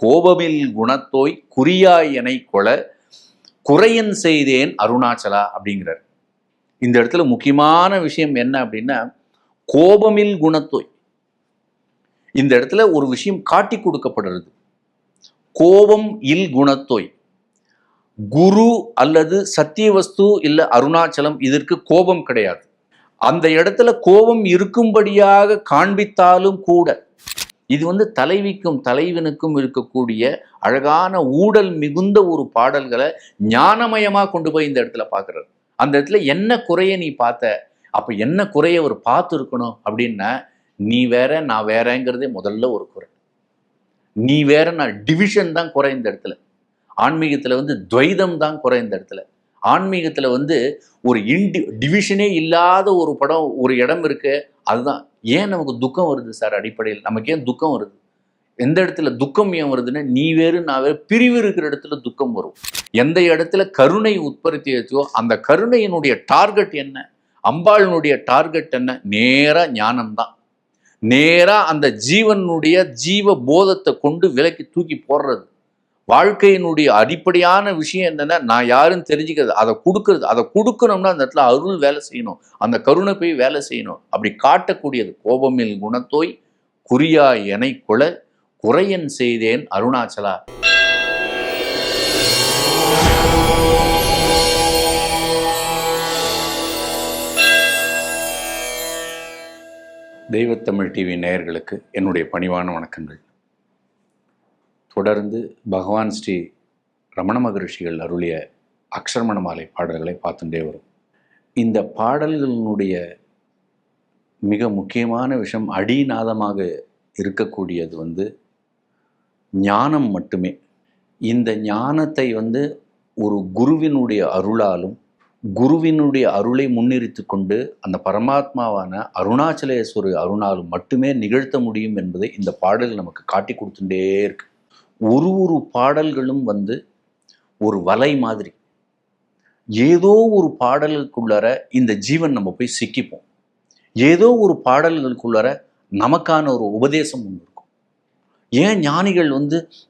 கோபமில் குணத்தோய் குறியாய் எனை கொள குறையன் செய்தேன் அருணாச்சலா அப்படிங்கிறார். இந்த இடத்துல முக்கியமான விஷயம் என்ன அப்படின்னா, கோபமில் குணத்தோய். இந்த இடத்துல ஒரு விஷயம் காட்டி கொடுக்கப்படுறது. கோபம் இல் குணத்தோய். குரு அல்லது சத்தியவஸ்து இல்ல அருணாச்சலம், இதற்கு கோபம் கிடையாது. அந்த இடத்துல கோபம் இருக்கும்படியாக காண்பித்தாலும் கூட, இது தலைவிக்கும் தலைவனுக்கும் இருக்கக்கூடிய அழகான ஊடல் மிகுந்த ஒரு பாடல்களை ஞானமயமா கொண்டு போய் இந்த இடத்துல பார்க்கறாரு. அந்த இடத்துல என்ன குறைய நீ பார்த்த, அப்ப என்ன குறைய அவர் பார்த்து இருக்கணும் அப்படின்னா, நீ வேற நான் வேறங்கிறதே முதல்ல ஒரு குறை. நீ வேற நான் டிவிஷன் தான் குறை இந்த இடத்துல. ஆன்மீகத்துல துவைதம் தான் குறை இந்த இடத்துல. ஆன்மீகத்துல ஒரு டிவிஷனே இல்லாத ஒரு படம், ஒரு இடம் இருக்கு. அதுதான் ஏன் நமக்கு துக்கம் வருது சார். அடிப்படையில் நமக்கு ஏன் துக்கம் வருது? எந்த இடத்துல துக்கம் ஏன் வருதுன்னா, நீ வேறு நான் வேறு பிரிவு இருக்கிற இடத்துல துக்கம் வரும். எந்த இடத்துல கருணை உற்பத்தி ஆச்சோ அந்த கருணையினுடைய டார்கெட் என்ன, அம்பாளினுடைய டார்கெட் என்ன? நேரா ஞானம்தான். நேரா அந்த ஜீவனுடைய ஜீவ போதத்தை கொண்டு விலக்கி தூக்கி போடுறது. வாழ்க்கையினுடைய அடிப்படையான விஷயம் என்னன்னா, நான் யாருன்னு தெரிஞ்சுக்கிறது, அதை கொடுக்கறது. அதை கொடுக்கணும்னா அந்த இடத்துல அருள் வேலை செய்யணும், அந்த கருணை போய் வேலை செய்யணும். அப்படி காட்டக்கூடியது. கோபமில் குணத்தோய் குறியா எனை கொள குறையன் செய்தேன் அருணாச்சலா. தெய்வத்தமிழ் டிவி நேயர்களுக்கு என்னுடைய பணிவான வணக்கங்கள். தொடர்ந்து பகவான் ஸ்ரீ ரமண மகரிஷிகள் அருளிய அக்ஷரமண மாலை பாடல்களை பார்த்துட்டே வரும். இந்த பாடல்களினுடைய மிக முக்கியமான விஷயம், அடிநாதமாக இருக்கக்கூடியது ஞானம் மட்டுமே. இந்த ஞானத்தை ஒரு குருவினுடைய அருளாலும், குருவினுடைய அருளை முன்னிறுத்தி கொண்டு அந்த பரமாத்மாவான அருணாச்சலேஸ்வரர் அருணாலும் மட்டுமே நிகழ்த்த முடியும் என்பதை இந்த பாடல் நமக்கு காட்டி கொடுத்துட்டே இருக்கு. ஒரு பாடல்களும் ஒரு வலை மாதிரி. ஏதோ ஒரு பாடல்களுக்குள்ளார இந்த ஜீவன் நம்ம போய் சிக்கிப்போம். ஏதோ ஒரு பாடல்களுக்குள்ளார நமக்கான ஒரு உபதேசம் ஒன்று இருக்கும். ஏன் ஞானிகள்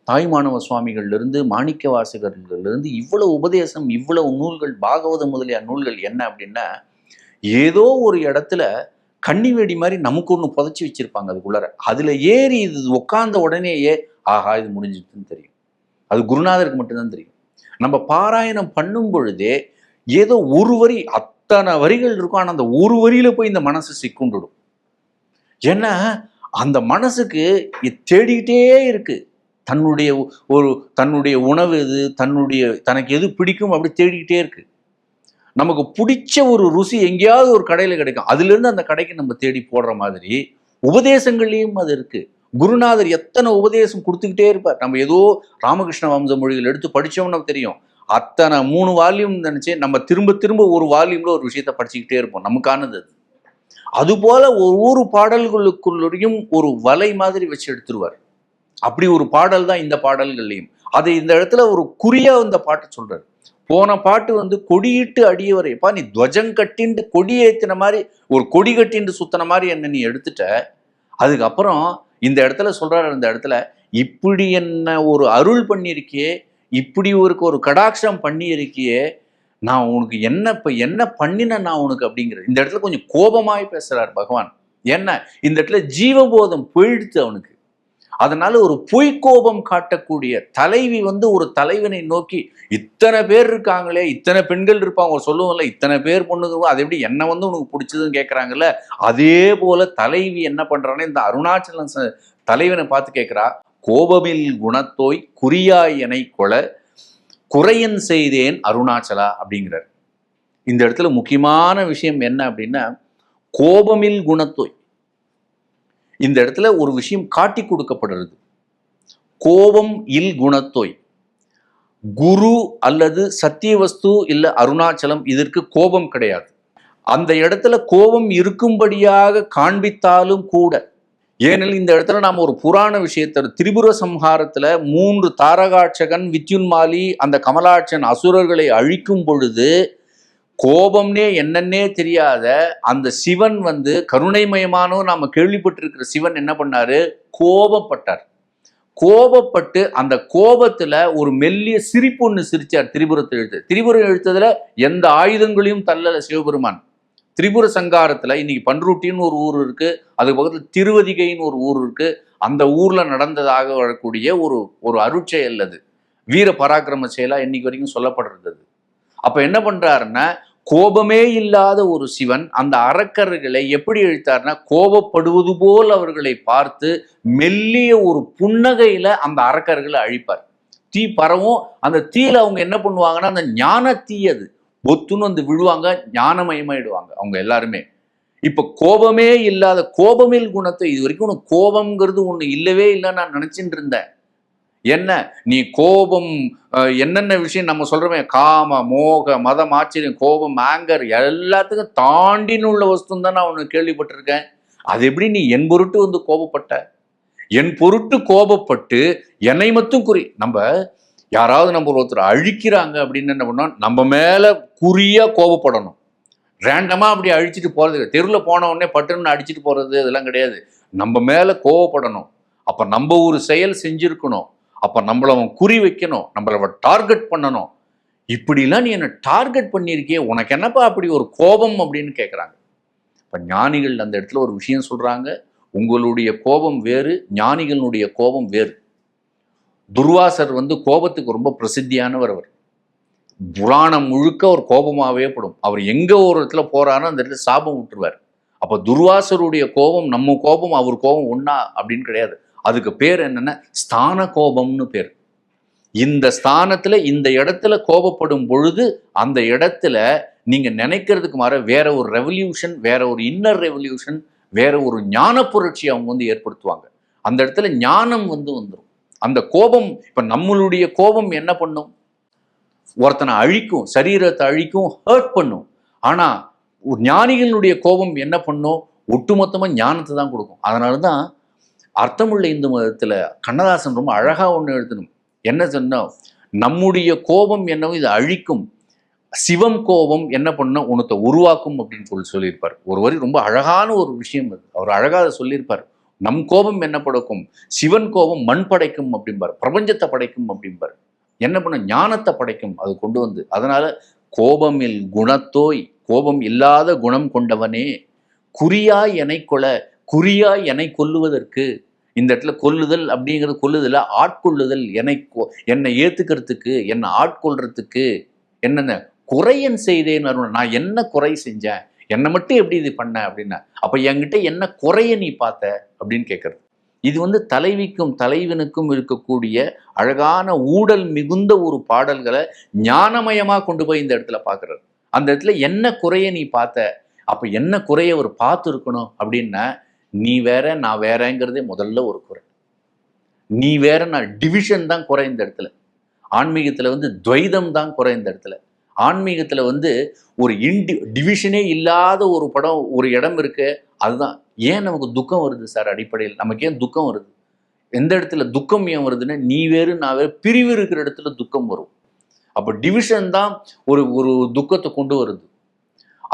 தாய்மானவ சுவாமிகள்லேருந்து மாணிக்க வாசகர்கள்லேருந்து இவ்வளவு உபதேசம், இவ்வளவு நூல்கள், பாகவதம் முதலிய நூல்கள் என்ன அப்படின்னா, ஏதோ ஒரு இடத்துல கண்ணி வெடி மாதிரி நமக்கு ஒன்று புதைச்சி வச்சிருப்பாங்க. அதுக்குள்ளார அதில் ஏறி இது உட்கார்ந்த உடனேயே ஆஹா இது முடிஞ்சிட்டுன்னு தெரியும். அது குருநாதருக்கு மட்டும்தான் தெரியும். நம்ம பாராயணம் பண்ணும் பொழுதே ஏதோ ஒரு வரி, அத்தனை வரிகள் இருக்கும், ஆனால் அந்த ஒரு வரியில போய் இந்த மனசு சிக்குண்டுடும். ஏன்னா அந்த மனசுக்கு தேடிக்கிட்டே இருக்கு. தன்னுடைய உணவு எது, தனக்கு எது பிடிக்கும் அப்படி தேடிக்கிட்டே இருக்கு. நமக்கு பிடிச்ச ஒரு ருசி எங்கேயாவது ஒரு கடையில் கிடைக்கும், அதுல இருந்து அந்த கடைக்கு நம்ம தேடி போடுற மாதிரி உபதேசங்கள்லையும் அது இருக்கு. குருநாதர் எத்தனை உபதேசம் கொடுத்துக்கிட்டே இருப்பார். நம்ம ஏதோ ராமகிருஷ்ண வம்ச மொழிகள் எடுத்து படிச்சோம்னா தெரியும், அத்தனை 3 வால்யூம் நினைச்சு நம்ம திரும்ப திரும்ப ஒரு வால்யூம்ல ஒரு விஷயத்த படிச்சுக்கிட்டே இருப்போம். நமக்கானது அது. அதுபோல ஒவ்வொரு பாடல்களுக்குள்ளேயும் ஒரு வலை மாதிரி வச்சு எடுத்துருவார். அப்படி ஒரு பாடல் தான் இந்த பாடல்கள்லையும். அதை இந்த இடத்துல ஒரு குறியா இந்த பாட்டு சொல்றாரு. போன பாட்டு கொடியிட்டு அடியவரைப்பா, நீ துவஜம் கட்டிண்டு கொடி ஏத்தின மாதிரி, ஒரு கொடி கட்டிண்டு சுத்தின மாதிரி என்ன நீ எடுத்துட்ட. அதுக்கப்புறம் இந்த இடத்துல சொல்றாரு, இந்த இடத்துல இப்படி என்ன ஒரு அருள் பண்ணியிருக்கியே, இப்படி ஒரு கடாட்சம் பண்ணி இருக்கியே, நான் உனக்கு என்ன பண்ணின நான் உனக்கு அப்படிங்கிறது. இந்த இடத்துல கொஞ்சம் கோபமாய் பேசுறார் பகவான். என்ன இந்த இடத்துல ஜீவபோதம் போயிடுத்து அவனுக்கு. அதனால ஒரு பொய்க்கோபம் காட்டக்கூடிய தலைவி ஒரு தலைவனை நோக்கி, இத்தனை பேர் இருக்காங்களே, இத்தனை பெண்கள் இருப்பாங்க, ஒரு சொல்லுவாங்கல்ல, இத்தனை பேர் பொண்ணுங்க, அது எப்படி என்ன உனக்கு பிடிச்சதுன்னு கேட்கறாங்கல்ல. அதே போல தலைவி என்ன பண்றான்னு இந்த அருணாச்சலம் தலைவனை பார்த்து கேட்கிறா, கோபமில் குணத்தோய் குறியாய் எனை கொள குறையன் செய்தேன் அருணாச்சலா அப்படிங்கிறார். இந்த இடத்துல முக்கியமான விஷயம் என்ன அப்படின்னா, கோபமில் குணத்தோய். இந்த இடத்துல ஒரு விஷயம் காட்டி கொடுக்கப்படுறது. கோபம் இல் குணத்தோய். குரு அல்லது சத்தியவஸ்து இல்ல அருணாச்சலம், இதற்கு கோபம் கிடையாது. அந்த இடத்துல கோபம் இருக்கும்படியாக காண்பித்தாலும் கூட, ஏனெனில் இந்த இடத்துல நாம ஒரு புராண விஷயத்தை, திரிபுர சம்ஹாரத்துல 3 தாரகாட்சகன், வித்யுன்மாலி, அந்த கமலாட்சன் அசுரர்களை அழிக்கும் பொழுது கோபம்னே என்னன்னே தெரியாத அந்த சிவன் கருணைமயமானோ நாம கேள்விப்பட்டிருக்கிற சிவன் என்ன பண்ணாரு, கோபப்பட்டார். கோபப்பட்டு அந்த கோபத்துல ஒரு மெல்லிய சிரிப்பு ஒன்று சிரிச்சார் திரிபுரத்தை எழுத்து. திரிபுரம் எழுத்ததுல எந்த ஆயுதங்களையும் தள்ளல சிவபெருமான். திரிபுர சங்காரத்துல இன்னைக்கு பன்ருட்டின்னு ஒரு ஊர் இருக்கு, அதுக்கு பக்கத்துல திருவதிகைன்னு ஒரு ஊர் இருக்கு. அந்த ஊர்ல நடந்ததாக வரக்கூடிய ஒரு ஒரு அருட்செயல் அது, வீர பராக்கிரம செயலா இன்னைக்கு வரைக்கும் சொல்லப்படுறது. அப்ப என்ன பண்றாருன்னா, கோபமே இல்லாத ஒரு சிவன் அந்த அரக்கர்களை எப்படி அழித்தார்னா, கோபப்படுவது போல் அவர்களை பார்த்து மெல்லிய ஒரு புன்னகையில அந்த அரக்கர்களை அழிப்பார். தீ பரவும். அந்த தீயில அவங்க என்ன பண்ணுவாங்கன்னா, அந்த ஞான தீ அது ஒத்துன்னு வந்து விழுவாங்க, ஞானமயமாயிடுவாங்க அவங்க எல்லாருமே. இப்ப கோபமே இல்லாத கோபமில் குணத்தை, இது வரைக்கும் உனக்கு கோபம்ங்கிறது ஒண்ணு இல்லவே இல்லைன்னு நான் நினைச்சிட்டு இருந்தேன். என்ன நீ கோபம், என்னென்ன விஷயம் நம்ம சொல்றோமே, காம மோக மதம் ஆச்சரியம் கோபம் ஆங்கர் எல்லாத்துக்கும் தாண்டின்னு உள்ள வஸ்து தான் நான் ஒன்று கேள்விப்பட்டிருக்கேன். அது எப்படி நீ என் பொருட்டு வந்து கோபப்பட்ட? என் பொருட்டு கோபப்பட்டு என்னை மட்டும் குறி. நம்ம யாராவது நம்ம ஒருத்தர் அழிக்கிறாங்க அப்படின்னு என்ன பண்ணோம், நம்ம மேல குறியா கோபப்படணும். ரேண்டமா அப்படி அழிச்சிட்டு போறது, தெருவில் போன உடனே பட்டுன்னு அடிச்சுட்டு போறது இதெல்லாம் கிடையாது. நம்ம மேல கோவப்படணும். அப்ப நம்ம ஒரு செயல் செஞ்சிருக்கணும், அப்ப நம்மள அவன் குறி வைக்கணும், நம்மள அவன் டார்கெட் பண்ணணும். இப்படிலாம் நீ என்ன டார்கெட் பண்ணியிருக்கியே, உனக்கு என்னப்பா அப்படி ஒரு கோபம் அப்படின்னு கேட்குறாங்க. இப்ப ஞானிகள் அந்த இடத்துல ஒரு விஷயம் சொல்றாங்க, உங்களுடைய கோபம் வேறு, ஞானிகளுடைய கோபம் வேறு. துர்வாசர் வந்து கோபத்துக்கு ரொம்ப பிரசித்தியானவர். அவர் புராணம் முழுக்க ஒரு கோபமாகவே படும். அவர் எங்க ஒரு இடத்துல போறாரோ அந்த இடத்துல சாபம் விட்டுருவார். அப்ப துர்வாசருடைய கோபம் நம்ம கோபம் அவர் கோபம் ஒன்னா அப்படின்னு கிடையாது. அதுக்கு பேர் என்னன்னா ஸ்தான கோபம்னு பேர். இந்த ஸ்தானத்துல இந்த இடத்துல கோபப்படும் பொழுது அந்த இடத்துல நீங்க நினைக்கிறதுக்கு மாற வேற ஒரு ரெவல்யூஷன், வேற ஒரு இன்னர் ரெவல்யூஷன், வேற ஒரு ஞான புரட்சி அவங்க வந்து ஏற்படுத்துவாங்க. அந்த இடத்துல ஞானம் வந்து வந்துடும். அந்த கோபம், இப்ப நம்மளுடைய கோபம் என்ன பண்ணும், ஒருத்தனை அழிக்கும், சரீரத்தை அழிக்கும், ஹர்ட் பண்ணும். ஆனா ஒரு ஞானிகளுடைய கோபம் என்ன பண்ணும், ஒட்டுமொத்தமா ஞானத்தை தான் கொடுக்கும். அதனாலதான் அர்த்தமுள்ள இந்து மதத்துல கண்ணதாசன் ரொம்ப அழகா ஒண்ணு எழுதணும். என்ன சொன்னா, நம்முடைய கோபம் என்னவோ இது அழிக்கும், சிவம் கோபம் என்ன பண்ணும் உனத்தை உருவாக்கும் அப்படின்னு சொல்லியிருப்பார். ஒரு வரி ரொம்ப அழகான ஒரு விஷயம் அது. அவர் அழகா அதை சொல்லியிருப்பார். நம் கோபம் என்ன படைக்கும், சிவன் கோபம் மண் படைக்கும் அப்படிம்பார், பிரபஞ்சத்தை படைக்கும் அப்படிம்பார். என்ன பண்ண, ஞானத்தை படைக்கும் அது கொண்டு வந்து. அதனால கோபமில் குணத்தோய், கோபம் இல்லாத குணம் கொண்டவனே, குறியாய் என்னை கொல, குறியாய் என்னை கொல்லுவதற்கு. இந்த இடத்துல கொல்லுதல் அப்படிங்கிறது கொல்லுதல, ஆட்கொள்ளுதல், என்னை ஏத்துக்கிறதுக்கு, என்னை ஆட்கொள்றதுக்கு. என்னென்ன குறையன் செய்தேன், நான் என்ன குறை செஞ்சேன், என்னை மட்டும் எப்படி இது பண்ண அப்படின்னா, அப்ப என்கிட்ட என்ன குறைய நீ பார்த்த அப்படின்னு கேட்கறது. இது வந்து தலைவிக்கும் தலைவனுக்கும் இருக்கக்கூடிய அழகான ஊடல் மிகுந்த ஒரு பாடல்களை ஞானமயமா கொண்டு போய் இந்த இடத்துல பார்க்கறது. அந்த இடத்துல என்ன குறைய நீ பார்த்த, அப்ப என்ன குறைய ஒரு பார்த்து இருக்கணும் அப்படின்னா, நீ வேற நான் வேறங்கிறதே முதல்ல ஒரு குறை. நீ வேற நான் டிவிஷன் தான் குறை இந்த இடத்துல. ஆன்மீகத்துல வந்து துவைதம் தான் குறை இந்த இடத்துல. ஆன்மீகத்துல வந்து ஒரு டிவிஷனே இல்லாத ஒரு படம், ஒரு இடம் இருக்கு. அதுதான் ஏன் நமக்கு துக்கம் வருது சார், அடிப்படையில் நமக்கு ஏன் துக்கம் வருது, எந்த இடத்துல துக்கம் ஏன் வருதுன்னா, நீ வேறு நான் வேறு பிரிவு இருக்கிற இடத்துல துக்கம் வரும். அப்ப டிவிஷன் தான் ஒரு ஒரு துக்கத்தை கொண்டு வருது.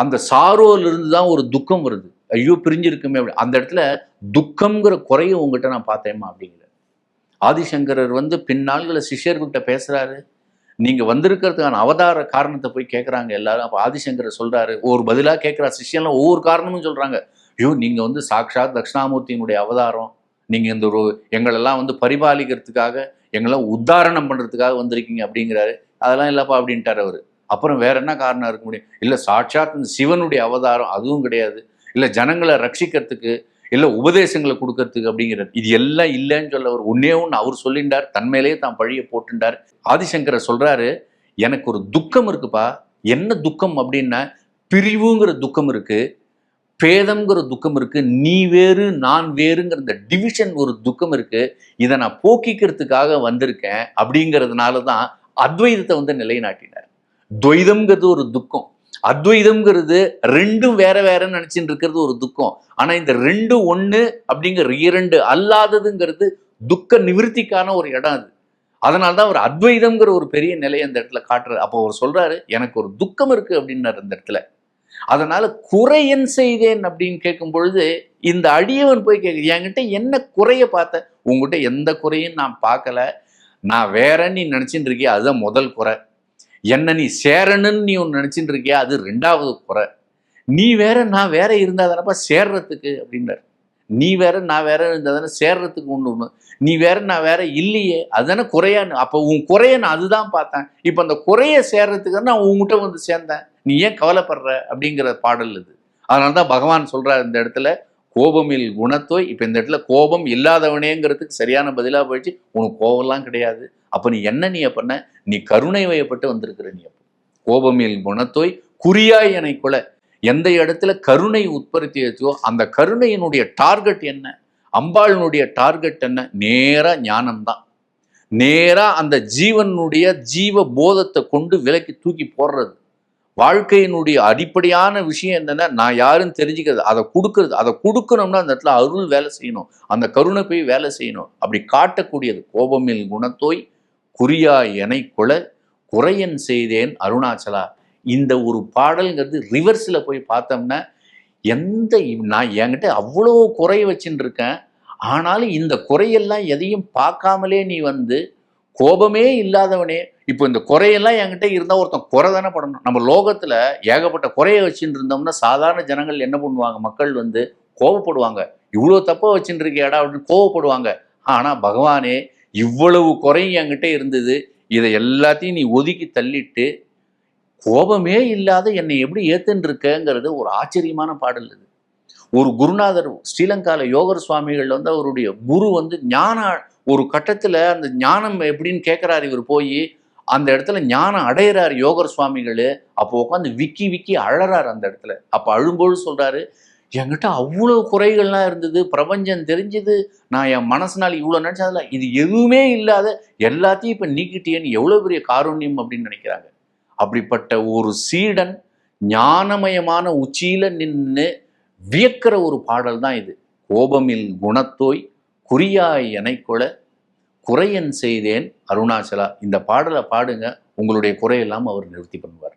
அந்த சாரோல இருந்து தான் ஒரு துக்கம் வருது. ஐயோ பிரிஞ்சிருக்குமே அப்படி. அந்த இடத்துல துக்கம்ங்கிற குறைய உங்ககிட்ட நான் பார்த்தேம்மா அப்படிங்கிற. ஆதிசங்கரர் வந்து பின்னாள்களை சிஷ்யர்கிட்ட பேசுறாரு. நீங்க வந்திருக்கிறதுக்கான அவதார காரணத்தை போய் கேட்குறாங்க எல்லாரும். அப்போ ஆதிசங்கரர் சொல்றாரு, ஒரு பதிலா கேட்குறா சிஷ்யன்லாம் ஒவ்வொரு காரணமும் சொல்றாங்க. ஐயோ நீங்க வந்து சாக்ஷாத் தட்சிணாமூர்த்தியினுடைய அவதாரம், நீங்க இந்த ஒரு எங்களெல்லாம் வந்து பரிபாலிக்கிறதுக்காக, எங்களெல்லாம் உத்தாரணம் பண்றதுக்காக வந்திருக்கீங்க அப்படிங்கிறாரு. அதெல்லாம் இல்லப்பா அப்படின்ட்டார் அவரு. அப்புறம் வேற என்ன காரணம் இருக்க முடியும், இல்ல சாட்சாத் இந்த சிவனுடைய அவதாரம், அதுவும் கிடையாது, இல்ல ஜனங்களை ரட்சிக்கிறதுக்கு, இல்ல உபதேசங்களை கொடுக்கறதுக்கு அப்படிங்கிறார். இது எல்லாம் இல்லைன்னு சொல்ல அவர் ஒன்னே ஒன்று அவர் சொல்லிண்டார், தன்மையிலேயே தான் பழிய போட்டுண்டார். ஆதிசங்கரை சொல்றாரு, எனக்கு ஒரு துக்கம் இருக்குப்பா. என்ன துக்கம் அப்படின்னா, பிரிவுங்கிற துக்கம் இருக்கு, பேதம்ங்கிற துக்கம் இருக்கு, நீ வேறு நான் வேறுங்கிற இந்த டிவிஷன் ஒரு துக்கம் இருக்கு. இதை நான் போக்கிக்கிறதுக்காக வந்திருக்கேன் அப்படிங்கிறதுனால தான் அத்வைதத்தை வந்து நிலைநாட்டினார். துவைதம்ங்கிறது ஒரு துக்கம், அத்வைதம்ங்கிறது ரெண்டும் வேற வேறன்னு நினைச்சுட்டு இருக்கிறது ஒரு துக்கம். ஆனா இந்த ரெண்டு ஒண்ணு அப்படிங்கிற இரண்டு அல்லாததுங்கிறது துக்க நிவர்த்திக்கான ஒரு இடம் அது. அதனால்தான் அவர் அத்வைதம்ங்கிற ஒரு பெரிய நிலையை அந்த இடத்துல காட்டுறாரு. அப்போ அவர் சொல்றாரு, எனக்கு ஒரு துக்கம் இருக்கு அப்படின்னாரு அந்த இடத்துல. அதனால குறையன் செய்தேன் அப்படின்னு கேட்கும் பொழுது இந்த அடியவன் போய் கேட்குது, என்கிட்ட என்ன குறைய பார்த்த? உங்ககிட்ட எந்த குறையும் நான் பார்க்கல. நான் வேற நீ நினைச்சிட்டு இருக்கியா, அதுதான் முதல் குறை. என்ன நீ சேரணுன்னு நீ ஒன்று நினைச்சிட்டு இருக்கியா, அது ரெண்டாவது குறை. நீ வேற நான் வேற இருந்தா தானப்பா சேர்றதுக்கு அப்படின்றார். நீ வேற நான் வேற இருந்தா தானே சேர்றதுக்கு ஒன்று. நீ வேற நான் வேற இல்லையே, அதுதானே குறையான்னு. அப்போ உன் குறைய நான் அதுதான் பார்த்தேன். இப்போ அந்த குறைய சேர்றதுக்கு நான் உங்ககிட்ட வந்து சேர்ந்தேன். நீ ஏன் கவலைப்படுற அப்படிங்கிற பாடல் இது. அதனால தான் பகவான் சொல்றார் இந்த இடத்துல, கோபமில் குணத்தோய். இப்போ இந்த இடத்துல கோபம் இல்லாதவனேங்கிறதுக்கு சரியான பதிலாக போயிடுச்சு. உனக்கு கோபம்லாம் கிடையாது. அப்போ நீ என்ன நீ பண்ண? நீ கருணை வயப்பட்டு வந்திருக்கிற நீ. அப்போ கோபமில் குணத்தோய் குறியாய் என்னை கொலை. எந்த இடத்துல கருணை உற்பத்தியோ அந்த கருணையினுடைய டார்கெட் என்ன? அம்பாளினுடைய டார்கெட் என்ன? நேரா ஞானம்தான். நேரா அந்த ஜீவனுடைய ஜீவ போதத்தை கொண்டு விலக்கி தூக்கி போடுறது. வாழ்க்கையினுடைய அடிப்படையான விஷயம் என்னன்னா, நான் யாருன்னு தெரிஞ்சுக்கிறது, அதை கொடுக்கறது. அதை கொடுக்கணும்னா அந்த இடத்துல அருள் வேலை செய்யணும், அந்த கருணை போய் வேலை செய்யணும். அப்படி காட்டக்கூடியது. கோபமில் குணத்தோய் குறியா எனை கொல குறையன் செய்தேன் அருணாச்சலா. இந்த ஒரு பாடல்ங்கிறது ரிவர்ஸில் போய் பார்த்தோம்னா, நான் என்கிட்ட அவ்வளோ குறைய வச்சுட்டு இருக்கேன், ஆனாலும் இந்த குறையெல்லாம் எதையும் பார்க்காமலே நீ வந்து கோபமே இல்லாதவனே. இப்போ இந்த குறையெல்லாம் என்கிட்ட இருந்தால் ஒருத்தன் குறை தானே படணும். நம்ம லோகத்தில் ஏகப்பட்ட குறைய வச்சுட்டு இருந்தோம்னா சாதாரண ஜனங்கள் என்ன பண்ணுவாங்க? மக்கள் வந்து கோபப்படுவாங்க. இவ்வளோ தப்பாக வச்சுட்டு இருக்கியாடா அப்படின்னு கோபப்படுவாங்க. ஆனால் பகவானே, இவ்வளவு குறையும் என்கிட்ட இருந்தது, இதை எல்லாத்தையும் நீ ஒதுக்கி தள்ளிட்டு கோபமே இல்லாத என்னை எப்படி ஏத்துன்னு இருக்கங்கிறது ஒரு ஆச்சரியமான பாடல் இது. ஒரு குருநாதர் ஸ்ரீலங்காவில் யோகர் சுவாமிகள் வந்து அவருடைய குரு வந்து ஒரு கட்டத்தில் அந்த ஞானம் எப்படின்னு கேட்குறாரு. இவர் போய் அந்த இடத்துல ஞானம் அடையிறாரு யோகர் சுவாமிகள். அப்போ உட்காந்து விக்கி விக்கி அழறாரு அந்த இடத்துல. அப்போ அழும்போது சொல்றாரு, என்கிட்ட அவ்வளோ குறைகள்லாம் இருந்தது, பிரபஞ்சம் தெரிஞ்சது, நான் என் மனசுனால இவ்வளோ நினைச்சதில்ல, இது எதுவுமே இல்லாத எல்லாத்தையும் இப்போ நீக்கிட்டேன்னு எவ்வளோ பெரிய காருண்யம் அப்படின்னு நினைக்கிறாங்க. அப்படிப்பட்ட ஒரு சீடன் ஞானமயமான உச்சியில நின்று வியக்கிற ஒரு பாடல் தான் இது. கோபமில் குணத்தோய் குறியாய் எனை கொல குறையன் செய்தேன் அருணாச்சலா. இந்த பாடலை பாடுங்க, உங்களுடைய குறையெல்லாம் அவர் நிவர்த்தி பண்ணுவார்.